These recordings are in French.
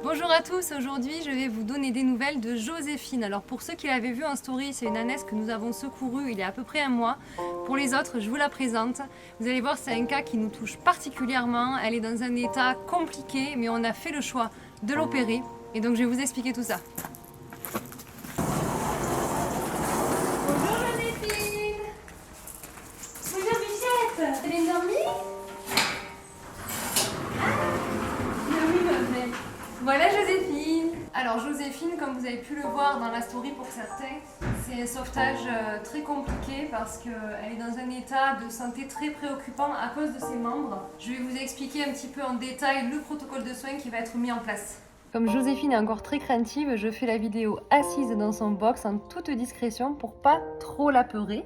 Bonjour à tous, aujourd'hui je vais vous donner des nouvelles de Joséphine. Alors pour ceux qui l'avaient vu en story, c'est une ânesse que nous avons secourue il y a à peu près un mois. Pour les autres, je vous la présente. Vous allez voir, c'est un cas qui nous touche particulièrement. Elle est dans un état compliqué, mais on a fait le choix de l'opérer. Et donc je vais vous expliquer tout ça. Bonjour Joséphine. Bonjour Bichette. Elle est dormie? Oui, ma belle. Voilà Joséphine. Alors Joséphine, comme vous avez pu le voir dans la story pour certains, c'est un sauvetage très compliqué parce qu'elle est dans un état de santé très préoccupant à cause de ses membres. Je vais vous expliquer un petit peu en détail le protocole de soins qui va être mis en place. Comme Joséphine est encore très craintive, je fais la vidéo assise dans son box en toute discrétion pour pas trop la peurer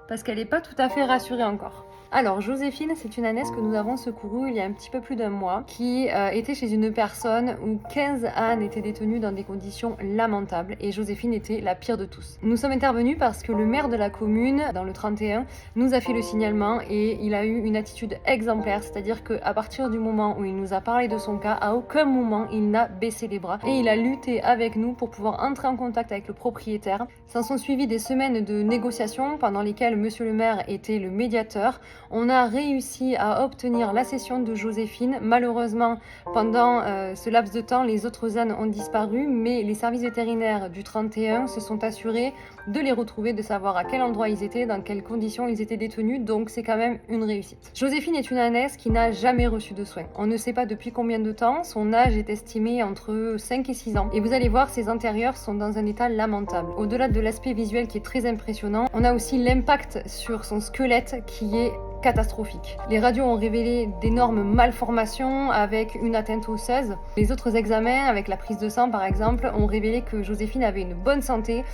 parce qu'elle n'est pas tout à fait rassurée encore. Alors, Joséphine, c'est une ânesse que nous avons secourue il y a un petit peu plus d'un mois, qui était chez une personne où 15 ânes étaient détenus dans des conditions lamentables et Joséphine était la pire de tous. Nous sommes intervenus parce que le maire de la commune, dans le 31, nous a fait le signalement et il a eu une attitude exemplaire, c'est-à-dire qu'à partir du moment où il nous a parlé de son cas, à aucun moment il n'a baissé les bras et il a lutté avec nous pour pouvoir entrer en contact avec le propriétaire. S'en sont suivies des semaines de négociations pendant lesquelles monsieur le maire était le médiateur. On a réussi à obtenir la cession de Joséphine. Malheureusement, pendant ce laps de temps, les autres ânes ont disparu, mais les services vétérinaires du 31 se sont assurés de les retrouver, de savoir à quel endroit ils étaient, dans quelles conditions ils étaient détenus, donc c'est quand même une réussite. Joséphine est une ânesse qui n'a jamais reçu de soins. On ne sait pas depuis combien de temps, son âge est estimé entre 5 et 6 ans, et vous allez voir, ses antérieurs sont dans un état lamentable. Au-delà de l'aspect visuel qui est très impressionnant, on a aussi l'impact sur son squelette qui est catastrophique. Les radios ont révélé d'énormes malformations avec une atteinte osseuse. Les autres examens, avec la prise de sang par exemple, ont révélé que Joséphine avait une bonne santé.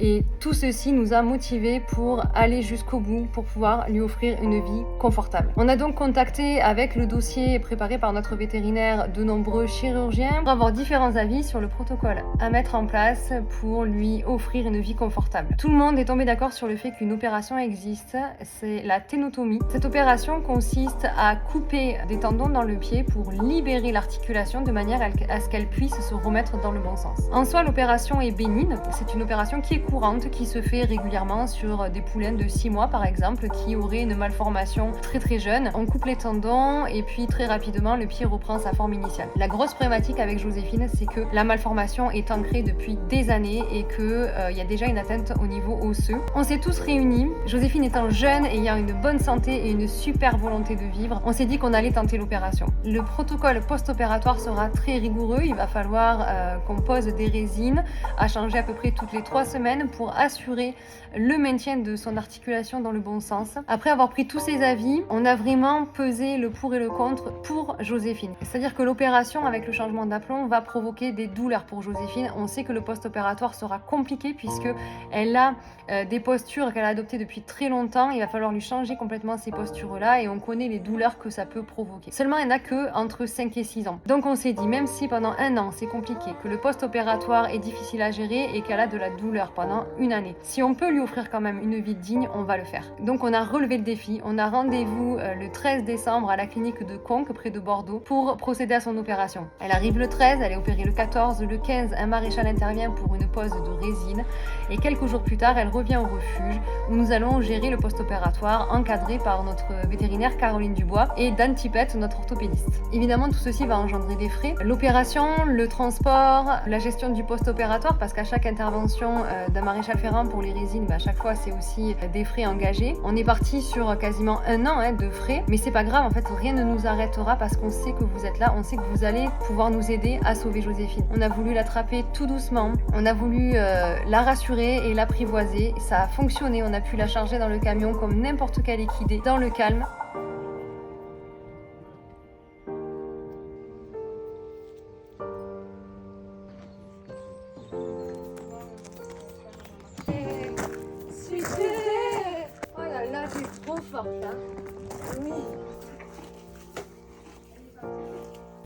Et tout ceci nous a motivés pour aller jusqu'au bout, pour pouvoir lui offrir une vie confortable. On a donc contacté avec le dossier préparé par notre vétérinaire de nombreux chirurgiens pour avoir différents avis sur le protocole à mettre en place pour lui offrir une vie confortable. Tout le monde est tombé d'accord sur le fait qu'une opération existe, c'est la ténotomie. Cette opération consiste à couper des tendons dans le pied pour libérer l'articulation de manière à ce qu'elle puisse se remettre dans le bon sens. En soi, l'opération est bénigne, c'est une opération qui est courante qui se fait régulièrement sur des poulains de 6 mois par exemple qui auraient une malformation très jeune. On coupe les tendons et puis très rapidement le pied reprend sa forme initiale. La grosse problématique avec Joséphine, c'est que la malformation est ancrée depuis des années et qu'il y a déjà une atteinte au niveau osseux. On s'est tous réunis, Joséphine étant jeune, ayant une bonne santé et une super volonté de vivre, on s'est dit qu'on allait tenter l'opération. Le protocole post-opératoire sera très rigoureux, il va falloir qu'on pose des résines à changer à peu près toutes les 3 semaines pour assurer le maintien de son articulation dans le bon sens. Après avoir pris tous ces avis, on a vraiment pesé le pour et le contre pour Joséphine. C'est-à-dire que l'opération avec le changement d'aplomb va provoquer des douleurs pour Joséphine. On sait que le post-opératoire sera compliqué puisque elle a des postures qu'elle a adoptées depuis très longtemps. Il va falloir lui changer complètement ces postures-là et on connaît les douleurs que ça peut provoquer. Seulement, elle n'a que entre 5 et 6 ans. Donc on s'est dit, même si pendant un an c'est compliqué, que le post-opératoire est difficile à gérer et qu'elle a de la douleur pendant une année, si on peut lui offrir quand même une vie digne, on va le faire. Donc on a relevé le défi, on a rendez-vous le 13 décembre à la clinique de Conques près de Bordeaux pour procéder à son opération. Elle arrive le 13, elle est opérée le 14, le 15 un maréchal intervient pour une pose de résine et quelques jours plus tard elle revient au refuge où nous allons gérer le post-opératoire encadré par notre vétérinaire Caroline Dubois et Dan Tipette, notre orthopédiste. Évidemment tout ceci va engendrer des frais, l'opération, le transport, la gestion du post-opératoire parce qu'à chaque intervention d'un maréchal ferrant pour les résines, à chaque fois c'est aussi des frais engagés. On est parti sur quasiment un an de frais, mais c'est pas grave, en fait rien ne nous arrêtera parce qu'on sait que vous êtes là, on sait que vous allez pouvoir nous aider à sauver Joséphine. On a voulu l'attraper tout doucement, on a voulu la rassurer et l'apprivoiser, ça a fonctionné, on a pu la charger dans le camion comme n'importe quelle équidée, dans le calme. Oh là là, c'est trop fort ça. Oui.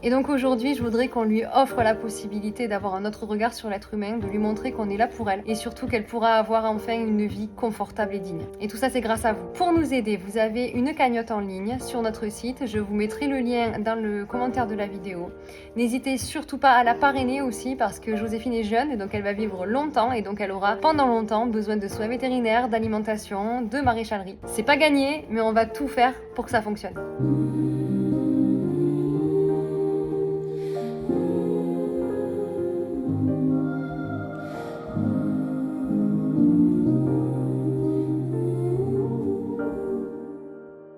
Et donc aujourd'hui, je voudrais qu'on lui offre la possibilité d'avoir un autre regard sur l'être humain, de lui montrer qu'on est là pour elle et surtout qu'elle pourra avoir enfin une vie confortable et digne. Et tout ça, c'est grâce à vous. Pour nous aider, vous avez une cagnotte en ligne sur notre site. Je vous mettrai le lien dans le commentaire de la vidéo. N'hésitez surtout pas à la parrainer aussi parce que Joséphine est jeune et donc elle va vivre longtemps et donc elle aura pendant longtemps besoin de soins vétérinaires, d'alimentation, de maréchalerie. C'est pas gagné, mais on va tout faire pour que ça fonctionne.